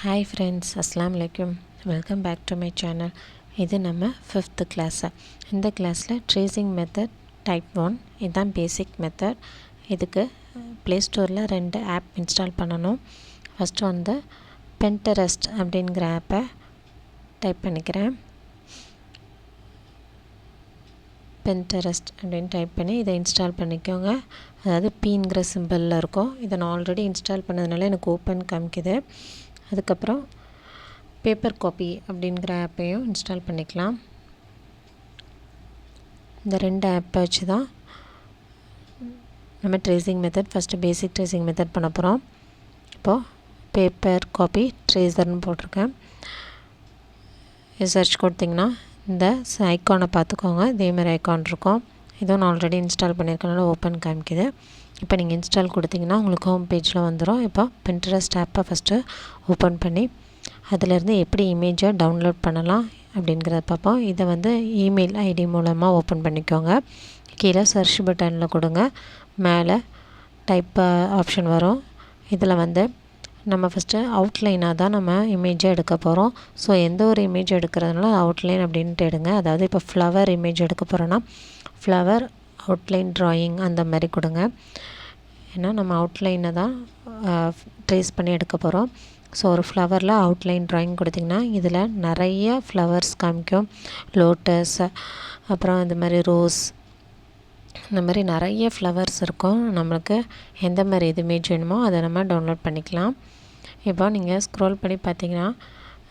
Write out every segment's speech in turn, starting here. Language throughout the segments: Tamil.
Hi friends, Assalamu alaikum. Welcome back to my channel. இது நம்ம 5th class. இந்த கிளாஸில் ட்ரேசிங் மெத்தட் டைப் 1 இதுதான் பேசிக் மெத்தட். இதுக்கு ப்ளே ஸ்டோரில் 2 ஆப் இன்ஸ்டால் பண்ணணும். ஃபஸ்ட்டு வந்து Pinterest அப்படிங்கிற ஆப்பை டைப் பண்ணிக்கிறேன். Pinterest அப்படின்னு டைப் பண்ணி இதை இன்ஸ்டால் பண்ணிக்கோங்க. அதாவது பீங்கிற சிம்பிளில் இருக்கும். இதை நான் ஆல்ரெடி இன்ஸ்டால் பண்ணதுனால எனக்கு ஓப்பன் காமிக்குது. அதுக்கப்புறம் பேப்பர் காப்பி அப்படிங்கிற ஆப்பையும் இன்ஸ்டால் பண்ணிக்கலாம். இந்த 2 ஆப்பை வச்சு தான் நம்ம tracing method first basic tracing method பண்ண போகிறோம். இப்போது பேப்பர் காப்பி ட்ரேசர்னு போட்டிருக்கேன். சர்ச் கொடுத்திங்கன்னா இந்த ஐக்கானை பார்த்துக்கோங்க. இதேமாதிரி ஐக்கான் இருக்கும். இதுவும் நான் ஆல்ரெடி இன்ஸ்டால் பண்ணியிருக்கனால ஓப்பன் காமிக்குது. இப்போ நீங்கள் இன்ஸ்டால் கொடுத்திங்கன்னா உங்களுக்கு ஹோம் பேஜில் வந்துடும். இப்போ Pinterest ஆப்பை ஃபஸ்ட்டு ஓப்பன் பண்ணி அதிலேருந்து எப்படி இமேஜை டவுன்லோட் பண்ணலாம் அப்படிங்கிறத பார்ப்போம். இதை வந்து இமெயில் ஐடி மூலமாக ஓப்பன் பண்ணிக்கோங்க. கீழே சர்ச் பட்டனில் கொடுங்க. மேலே டைப் ஆப்ஷன் வரும். இதில் வந்து நம்ம ஃபஸ்ட்டு அவுட்லைனாக தான் நம்ம இமேஜை எடுக்க போகிறோம். ஸோ எந்த ஒரு இமேஜ் எடுக்கிறதுனால அவுட்லைன் அப்படின்ட்டு எடுங்க. அதாவது இப்போ ஃப்ளவர் இமேஜ் எடுக்க போகிறோன்னா ஃப்ளவர் அவுட்லைன் ட்ராயிங் அந்த மாதிரி கொடுங்க. ஏன்னா நம்ம அவுட்லைனை தான் ட்ரேஸ் பண்ணி எடுக்க போகிறோம். ஸோ ஒரு ஃப்ளவரில் அவுட்லைன் ட்ராயிங் கொடுத்திங்கன்னா இதில் நிறைய ஃப்ளவர்ஸ் காமிக்கும். லோட்டஸ், அப்புறம் இந்த மாதிரி ரோஸ், இந்த மாதிரி நிறைய ஃப்ளவர்ஸ் இருக்கும். நம்மளுக்கு எந்த மாதிரி இது இமேஜ் வேணுமோ அதை நம்ம டவுன்லோட் பண்ணிக்கலாம். இப்போ நீங்கள் ஸ்க்ரோல் பண்ணி பார்த்தீங்கன்னா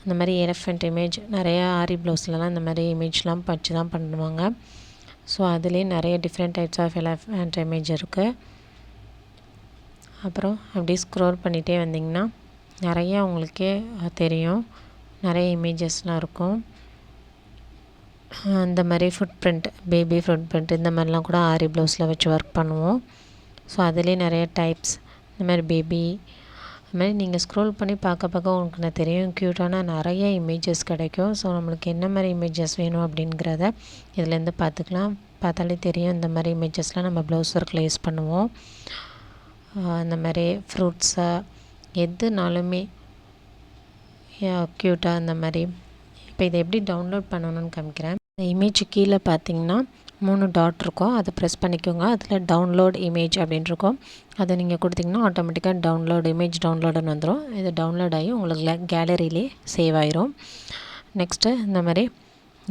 இந்த மாதிரி எலஃபெண்ட் இமேஜ் நிறையா ஆரி ப்ளவுஸ்லலாம் இந்த மாதிரி இமேஜ்லாம் வச்சு தான் பண்ணுவாங்க. ஸோ அதுலேயே நிறைய different types of elephant image இருக்குது. அப்புறம் அப்படியே ஸ்க்ரோல் பண்ணிகிட்டே வந்திங்கன்னா நிறையா உங்களுக்கே தெரியும். நிறைய இமேஜஸ்லாம் இருக்கும். இந்த மாதிரி food print, baby food print இந்த மாதிரிலாம் கூட ஆரி ப்ளவுஸில் வச்சு ஒர்க் பண்ணுவோம். ஸோ அதுலேயே நிறைய டைப்ஸ் இந்த மாதிரி பேபி அது மாதிரி நீங்கள் ஸ்க்ரோல் பண்ணி பார்க்க உங்களுக்கு நான் தெரியும் க்யூட்டான நிறைய இமேஜஸ் கிடைக்கும். ஸோ நம்மளுக்கு என்ன மாதிரி இமேஜஸ் வேணும் அப்படிங்கிறத இதுலேருந்து பார்த்துக்கலாம். பார்த்தாலே தெரியும் இந்த மாதிரி இமேஜஸ்லாம் நம்ம ப்ளவுஸ் ஒர்க்கில் யூஸ் பண்ணுவோம். இந்த மாதிரி ஃப்ரூட்ஸை எதுனாலுமே க்யூட்டாக இந்த மாதிரி. இப்போ இதை எப்படி டவுன்லோட் பண்ணணும்னு காமிக்கிறேன். இந்த இமேஜ் கீழே பார்த்தீங்கன்னா 3 டாட் இருக்கும். அதை ப்ரெஸ் பண்ணிக்கோங்க. அதில் டவுன்லோட் இமேஜ் அப்படின்னு இருக்கும். அதை நீங்கள் கொடுத்திங்கன்னா ஆட்டோமேட்டிக்காக டவுன்லோட் இமேஜ் டவுன்லோடுன்னு வந்துடும். இது டவுன்லோட் ஆகி உங்களுக்கு கேலரியிலே சேவ் ஆயிரும். நெக்ஸ்ட்டு இந்த மாதிரி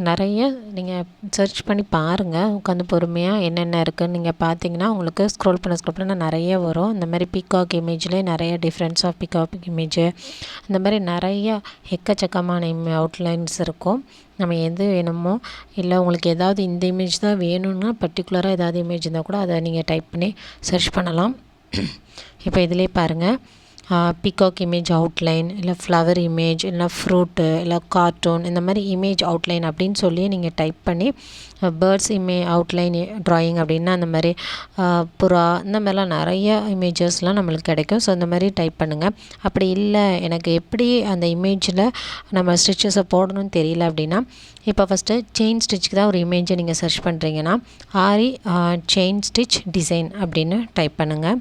நிறைய நீங்கள் சர்ச் பண்ணி பாருங்கள். உட்காந்து பொறுமையாக என்னென்ன இருக்குதுன்னு நீங்கள் பார்த்தீங்கன்னா உங்களுக்கு ஸ்க்ரோல் பண்ண நிறைய வரும். இந்த மாதிரி பீகாக் இமேஜ்லேயே நிறைய டிஃப்ரென்ஸ் ஆஃப் பீகாக் இமேஜு இந்த மாதிரி நிறைய எக்கச்சக்கமான அவுட்லைன்ஸ் இருக்கும். நம்ம எது வேணுமோ இல்லை உங்களுக்கு ஏதாவது இந்த இமேஜ் தான் வேணும்னா பர்டிகுலராக ஏதாவது இமேஜ் இருந்தால் கூட அதை நீங்கள் டைப் பண்ணி சர்ச் பண்ணலாம். இப்போ இதிலே பாருங்கள், பீகாக் இமேஜ் அவுட்லைன், இல்லை ஃப்ளவர் இமேஜ், இல்லை ஃப்ரூட்டு, இல்லை கார்ட்டூன் இந்த மாதிரி இமேஜ் அவுட்லைன் அப்படின்னு சொல்லி நீங்கள் டைப் பண்ணி பேர்ட்ஸ் அவுட்லைன் ட்ராயிங் அப்படின்னா அந்த மாதிரி புறா இந்த மாதிரிலாம் நிறைய இமேஜஸ்லாம் நம்மளுக்கு கிடைக்கும். ஸோ இந்த மாதிரி டைப் பண்ணுங்கள். அப்படி இல்லை எனக்கு எப்படி அந்த இமேஜில் நம்ம ஸ்டிச்சஸை போடணும்னு தெரியல அப்படின்னா இப்போ ஃபஸ்ட்டு செயின் ஸ்டிச்சுக்கு தான் ஒரு இமேஜை நீங்கள் சர்ச் பண்ணுறீங்கன்னா ஆரி செயின் ஸ்டிச் டிசைன் அப்படின்னு டைப் பண்ணுங்கள்.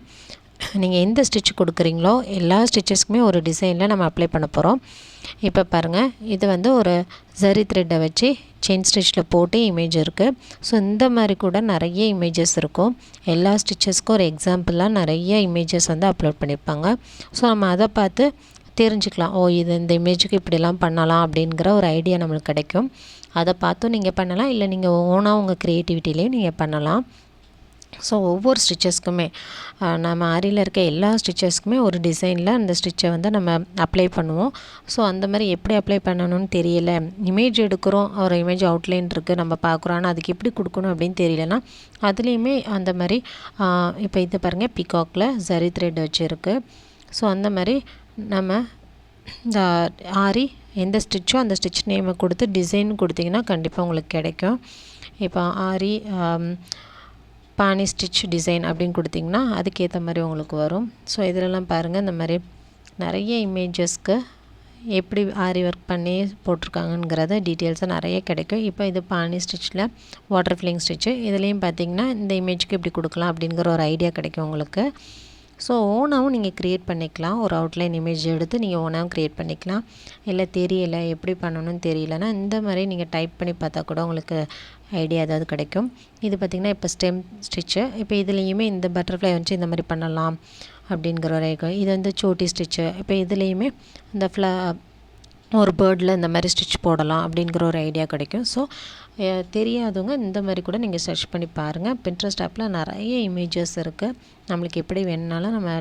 நீங்கள் எந்த ஸ்டிச் கொடுக்குறீங்களோ எல்லா ஸ்டிச்சஸ்க்குமே ஒரு டிசைனில் நம்ம அப்ளை பண்ண போகிறோம். இப்போ பாருங்கள், இது வந்து ஒரு ஜரி த்ரெட்டை வச்சு செயின் ஸ்டிச்சில் போட்டு இமேஜ் இருக்குது. ஸோ இந்த மாதிரி கூட நிறைய இமேஜஸ் இருக்கும். எல்லா ஸ்டிச்சஸ்க்கும் ஒரு எக்ஸாம்பிளாக நிறைய இமேஜஸ் வந்து அப்லோட் பண்ணியிருப்பாங்க. ஸோ நம்ம அதை பார்த்து தெரிஞ்சுக்கலாம். இது இந்த இமேஜுக்கு இப்படிலாம் பண்ணலாம் அப்படிங்கிற ஒரு ஐடியா நம்மளுக்கு கிடைக்கும். அதை பார்த்தும் நீங்கள் பண்ணலாம், இல்லை நீங்கள் ஓனாக உங்கள் க்ரியேட்டிவிட்டிலேயும் நீங்கள் பண்ணலாம். ஸோ ஒவ்வொரு ஸ்டிச்சஸ்க்குமே நம்ம ஆரியில் இருக்க எல்லா ஸ்டிச்சஸ்க்குமே ஒரு டிசைனில் அந்த ஸ்டிச்சை வந்து நம்ம அப்ளை பண்ணுவோம். ஸோ அந்த மாதிரி எப்படி அப்ளை பண்ணணும்னு தெரியல, இமேஜ் எடுக்கிறோம், ஒரு இமேஜ் அவுட்லைன் இருக்குது நம்ம பார்க்குறோம், ஆனால் அதுக்கு எப்படி கொடுக்கணும் அப்படின்னு தெரியலனா அதுலேயுமே அந்த மாதிரி இப்போ இது பாருங்கள், பீகாக்கில் ஜரி த்ரெட் வச்சுருக்கு. ஸோ அந்த மாதிரி நம்ம இந்த ஆரி எந்த ஸ்டிச்சோ அந்த ஸ்டிச் நேமை கொடுத்து டிசைன் கொடுத்திங்கன்னா கண்டிப்பாக உங்களுக்கு கிடைக்கும். இப்போ ஆரி பானி ஸ்டிச் டிசைன் அப்படின்னு கொடுத்திங்கன்னா அதுக்கேற்ற மாதிரி உங்களுக்கு வரும். ஸோ இதிலலாம் பாருங்கள், இந்த மாதிரி நிறைய இமேஜஸ்க்கு எப்படி ஆரி ஒர்க் பண்ணி போட்டிருக்காங்கங்கிறத டீட்டெயில்ஸாக நிறைய கிடைக்கும். இப்போ இது பானி ஸ்டிச்சில் வாட்டர் ஃபில்லிங் ஸ்டிச்சு. இதுலேயும் பார்த்திங்கன்னா இந்த இமேஜுக்கு இப்படி கொடுக்கலாம் அப்படிங்கிற ஒரு ஐடியா கிடைக்கும் உங்களுக்கு. ஸோ ஓனாகவும் நீங்கள் க்ரியேட் பண்ணிக்கலாம். ஒரு அவுட்லைன் இமேஜ் எடுத்து நீங்கள் ஓனாகவும் க்ரியேட் பண்ணிக்கலாம். இல்லை தெரியலை எப்படி பண்ணணும்னு தெரியலன்னா இந்த மாதிரி நீங்கள் டைப் பண்ணி பார்த்தா கூட உங்களுக்கு ஐடியா ஏதாவது கிடைக்கும். இது பார்த்திங்கன்னா இப்போ ஸ்டெம் ஸ்டிச்சு. இப்போ இதுலேயுமே இந்த பட்டர்ஃப்ளை வச்சு இந்த மாதிரி பண்ணலாம் அப்படிங்கிற ஒரு ஐடியா. இது வந்து சோட்டி ஸ்டிச்சு. இப்போ இதுலேயுமே இந்த ஒரு பேர்டில் இந்த மாதிரி ஸ்டிச் போடலாம் அப்படிங்கிற ஒரு ஐடியா கிடைக்கும். ஸோ தெரியாதவங்க இந்த மாதிரி கூட நீங்கள் சர்ச் பண்ணி பாருங்கள். பின்ட்ரெஸ்ட் ஆப்பில் நிறைய இமேஜஸ் இருக்குது. நம்மளுக்கு எப்படி வேணுனாலும் நம்ம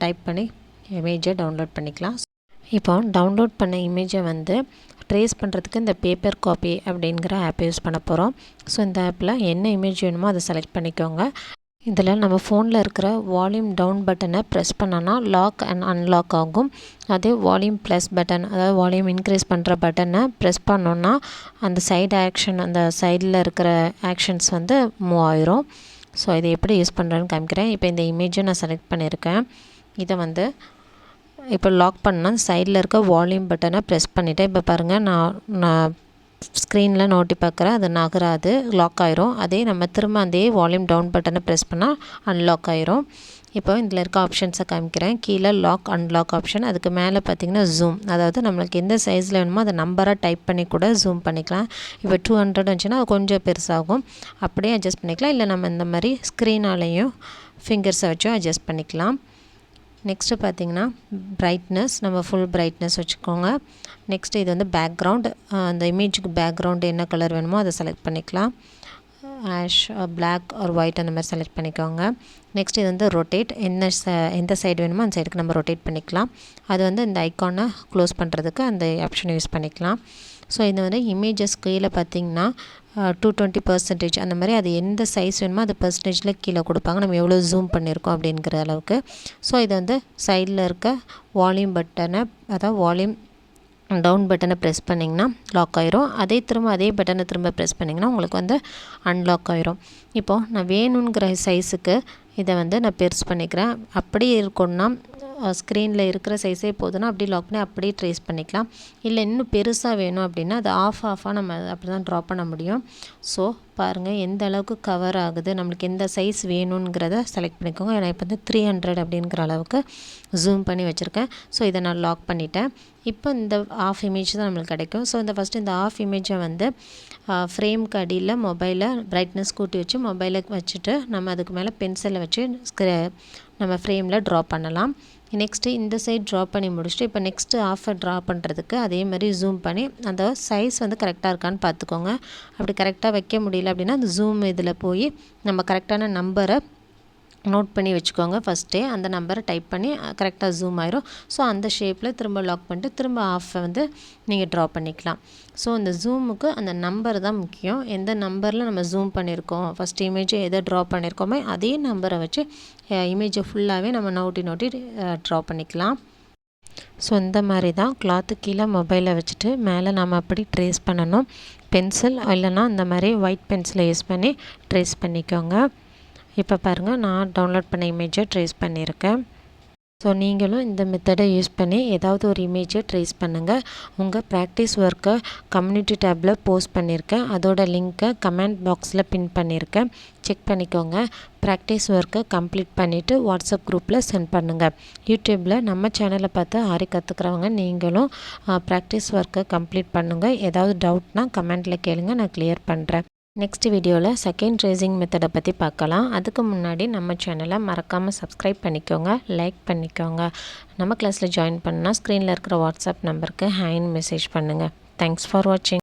டைப் பண்ணி இமேஜை டவுன்லோட் பண்ணிக்கலாம். இப்போ டவுன்லோட் பண்ண இமேஜை வந்து ட்ரேஸ் பண்ணுறதுக்கு இந்த பேப்பர் காப்பி அப்படிங்கிற ஆப் யூஸ் பண்ண போகிறோம். ஸோ இந்த ஆப்பில் என்ன இமேஜ் வேணுமோ அதை செலக்ட் பண்ணிக்கோங்க. இதில் நம்ம ஃபோனில் இருக்கிற வால்யூம் டவுன் பட்டனை ப்ரெஸ் பண்ணோன்னா லாக் அண்ட் அன்லாக் ஆகும். அதே வால்யூம் ப்ளஸ் பட்டன், அதாவது வால்யூம் இன்க்ரீஸ் பண்ணுற பட்டனை ப்ரெஸ் பண்ணோன்னா அந்த சைடு ஆக்ஷன், அந்த சைடில் இருக்கிற ஆக்ஷன்ஸ் வந்து மூவ் ஆயிரும். ஸோ இதை எப்படி யூஸ் பண்ணுறேன்னு காமிக்கிறேன். இப்போ இந்த இமேஜை நான் செலக்ட் பண்ணியிருக்கேன். இதை வந்து இப்போ லாக் பண்ணால் சைடில் இருக்க வால்யூம் பட்டனை ப்ரெஸ் பண்ணிவிட்டேன். இப்போ பாருங்கள், நான் ஸ்க்ரீனில் நோட்டி பார்க்குறேன், அது நகராது, லாக் ஆயிரும். அதே நம்ம திரும்ப அதே வால்யூம் டவுன் பட்டனை ப்ரெஸ் பண்ணால் அன்லாக் ஆயிரும். இப்போ இதில் இருக்க ஆப்ஷன்ஸை காமிக்கிறேன். கீழே லாக் அன்லாக் ஆப்ஷன், அதுக்கு மேலே பார்த்திங்கன்னா ஜூம், அதாவது நம்மளுக்கு எந்த சைஸில் வேணுமோ அதை நம்பராக டைப் பண்ணி கூட ஜூம் பண்ணிக்கலாம். இப்போ 200 வந்துச்சுன்னா அது கொஞ்சம் பெருசாகும், அப்படியே அட்ஜஸ்ட் பண்ணிக்கலாம். இல்லை நம்ம இந்த மாதிரி ஸ்க்ரீனாலேயும் ஃபிங்கர்ஸை வச்சும் அட்ஜஸ்ட் பண்ணிக்கலாம். நெக்ஸ்ட்டு பார்த்திங்கன்னா பிரைட்னஸ், நம்ம ஃபுல் பிரைட்னஸ் வச்சுக்கோங்க. நெக்ஸ்ட்டு இது வந்து பேக்ரவுண்ட், அந்த இமேஜுக்கு பேக்ரவுண்டு என்ன கலர் வேணுமோ அதை செலக்ட் பண்ணிக்கலாம். ஆஷ், பிளாக் ஆர் ஒயிட் அந்த மாதிரி செலக்ட் பண்ணிக்கோங்க. நெக்ஸ்ட் இது வந்து ரொட்டேட், எந்த சைடு வேணுமோ அந்த சைடுக்கு நம்ம ரொட்டேட் பண்ணிக்கலாம். அது வந்து இந்த ஐக்கானை க்ளோஸ் பண்ணுறதுக்கு அந்த ஆப்ஷனை யூஸ் பண்ணிக்கலாம். ஸோ இது வந்து இமேஜஸ் கீழே பார்த்திங்கன்னா 220% அந்த மாதிரி அது எந்த சைஸ் வேணுமோ அது பெர்சன்டேஜில் கீழே கொடுப்பாங்க, நம்ம எவ்வளோ ஜூம் பண்ணியிருக்கோம் அப்படிங்கிற அளவுக்கு. ஸோ இது வந்து சைடில் இருக்க வால்யூம் பட்டனை, அதாவது வால்யூம் டவுன் பட்டனை ப்ரெஸ் பண்ணிங்கன்னா லாக் ஆயிரும். அதே பட்டனை திரும்ப ப்ரெஸ் பண்ணிங்கன்னா உங்களுக்கு வந்து அன்லாக் ஆயிரும். இப்போது நான் வேணுங்கிற சைஸுக்கு இதை வந்து நான் பெருசு பண்ணிக்கிறேன். அப்படியே இருக்கணும்னா ஸ்க்ரீனில் இருக்கிற சைஸே போதுன்னா அப்படி லாக் பண்ணி அப்படியே ட்ரேஸ் பண்ணிக்கலாம். இல்லை இன்னும் பெருசாக வேணும் அப்படின்னா அது ஆஃபாக நம்ம அப்படி தான் ட்ரா பண்ண முடியும். ஸோ பாருங்கள் எந்த அளவுக்கு கவர் ஆகுது, நம்மளுக்கு எந்த சைஸ் வேணுங்கிறத செலக்ட் பண்ணிக்கோங்க. ஏன்னா இப்போ வந்து 300 அப்படிங்கிற அளவுக்கு ஜூம் பண்ணி வச்சுருக்கேன். ஸோ இதை நான் லாக் பண்ணிட்டேன். இப்போ இந்த ஆஃப் இமேஜ் தான் நம்மளுக்கு கிடைக்கும். ஸோ ஃபஸ்ட்டு இந்த ஆஃப் இமேஜை வந்து ஃப்ரேம்க்கு அடியில் மொபைலை பிரைட்னஸ் கூட்டி வச்சு மொபைலை வச்சுட்டு நம்ம அதுக்கு மேலே பென்சிலை வச்சு நம்ம ஃப்ரேமில் ட்ரா பண்ணலாம். நெக்ஸ்ட்டு இந்த சைட் ட்ரா பண்ணி முடிச்சுட்டு இப்போ நெக்ஸ்ட்டு ஆஃபை ட்ரா பண்ணுறதுக்கு அதே மாதிரி ஜூம் பண்ணி அந்த சைஸ் வந்து கரெக்டாக இருக்கான்னு பார்த்துக்கோங்க. அப்படி கரெக்டாக வைக்க முடியல அப்படின்னா அந்த ஜூம் இதில் போய் நம்ம கரெக்டான நம்பரை நோட் பண்ணி வச்சுக்கோங்க. ஃபஸ்ட்டே அந்த நம்பரை டைப் பண்ணி கரெக்டாக ஜூம் ஆயிரும். ஸோ அந்த ஷேப்பில் திரும்ப லாக் பண்ணிட்டு திரும்ப ஆஃபை வந்து நீங்கள் ட்ரா பண்ணிக்கலாம். ஸோ இந்த ஜூமுக்கு அந்த நம்பர் தான் முக்கியம். எந்த நம்பரில் நம்ம ஜூம் பண்ணியிருக்கோம், ஃபஸ்ட் இமேஜை எதை ட்ரா பண்ணியிருக்கோமோ அதே நம்பரை வச்சு இமேஜை ஃபுல்லாகவே நம்ம நோட்டி ட்ரா பண்ணிக்கலாம். ஸோ இந்த மாதிரி தான் கிளாத்து கீழே மொபைலை வச்சுட்டு மேலே நம்ம அப்படி ட்ரேஸ் பண்ணணும். பென்சில் இல்லைன்னா இந்த மாதிரி ஒயிட் பென்சிலை யூஸ் பண்ணி ட்ரேஸ் பண்ணிக்கோங்க. இப்போ பாருங்கள், நான் டவுன்லோட் பண்ண இமேஜை ட்ரேஸ் பண்ணியிருக்கேன். ஸோ நீங்களும் இந்த மெத்தடை யூஸ் பண்ணி ஏதாவது ஒரு இமேஜை ட்ரேஸ் பண்ணுங்கள். உங்கள் ப்ராக்டிஸ் ஒர்க்கை கம்யூனிட்டி டேப்பில் போஸ்ட் பண்ணியிருக்கேன், அதோட லிங்க்கை கமெண்ட் பாக்ஸில் பின் பண்ணியிருக்கேன், செக் பண்ணிக்கோங்க. ப்ராக்டிஸ் ஒர்க்கை கம்ப்ளீட் பண்ணிவிட்டு வாட்ஸ்அப் குரூப்பில் சென்ட் பண்ணுங்கள். யூடியூப்பில் நம்ம சேனலை பார்த்து ஆரி கற்றுக்கிறவங்க நீங்களும் ப்ராக்டிஸ் ஒர்க்கை கம்ப்ளீட் பண்ணுங்கள். ஏதாவது டவுட்னால் கமெண்ட்டில் கேளுங்க, நான் கிளியர் பண்ணுறேன். நெக்ஸ்ட் வீடியோவில் செகண்ட் ட்ரேசிங் மெத்தடை பற்றி பார்க்கலாம். அதுக்கு முன்னாடி நம்ம சேனலை மறக்காமல் சப்ஸ்கிரைப் பண்ணிக்கோங்க, லைக் பண்ணிக்கோங்க. நம்ம கிளாஸில் ஜாயின் பண்ணால் ஸ்க்ரீனில் இருக்கிற வாட்ஸ்அப் நம்பருக்கு ஹேண்ட் மெசேஜ் பண்ணுங்கள். தேங்க்ஸ் ஃபார் வாட்சிங்.